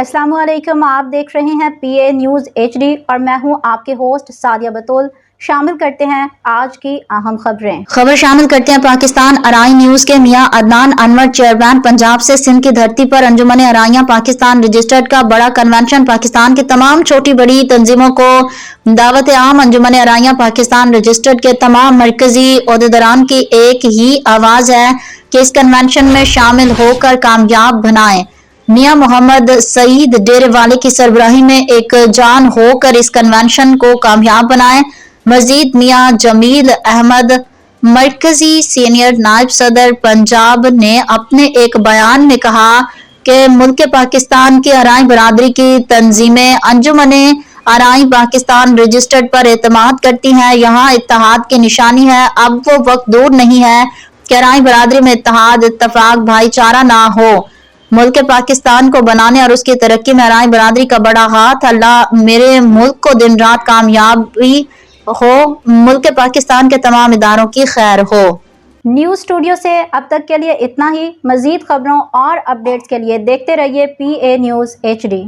अस्सलाम वालेकुम। आप देख रहे हैं PA न्यूज़ HD और मैं हूं आपके होस्ट सादिया बतूल। शामिल करते हैं आज की अहम खबर शामिल करते हैं पाकिस्तान अराई न्यूज़ के मियां अदनान अनवर चेयरमैन पंजाब से सिंध की धरती पर अंजुमन अराइयां पाकिस्तान रजिस्टर्ड का बड़ा कन्वेंशन। पाकिस्तान की तमाम छोटी बड़ी तंजीमों को दावत आम। अंजुमन अराइयां पाकिस्तान रजिस्टर्ड के तमाम मरकजी ओहदेदारान की एक ही आवाज है कि इस कन्वेंशन में शामिल होकर कामयाब बनाएं। मियां मोहम्मद सईद डेरेवाले की सरबराही में एक जान होकर इस कन्वेंशन को कामयाब बनाएं। मजीद मियां जमील अहमद मरकजी सीनियर नायब सदर पंजाब ने अपने एक बयान में कहा कि मुल्क पाकिस्तान की अराई बरादरी की तंजीमें अंजुमन अराई पाकिस्तान रजिस्टर्ड पर एतमाद करती हैं। यहाँ इत्तेहाद की निशानी है। अब वो वक्त दूर नहीं है कि अराई बरादरी में इत्तेहाद, इत्तफाक, भाईचारा ना हो। मुल्क पाकिस्तान को बनाने और उसकी तरक्की में अराई बरादरी का बड़ा हाथ। अल्लाह मेरे मुल्क को दिन रात कामयाबी हो। मुल्क पाकिस्तान के तमाम इदारों की खैर हो। न्यूज़ स्टूडियो से अब तक के लिए इतना ही। मजीद खबरों और अपडेट्स के लिए देखते रहिए PA न्यूज़ HD।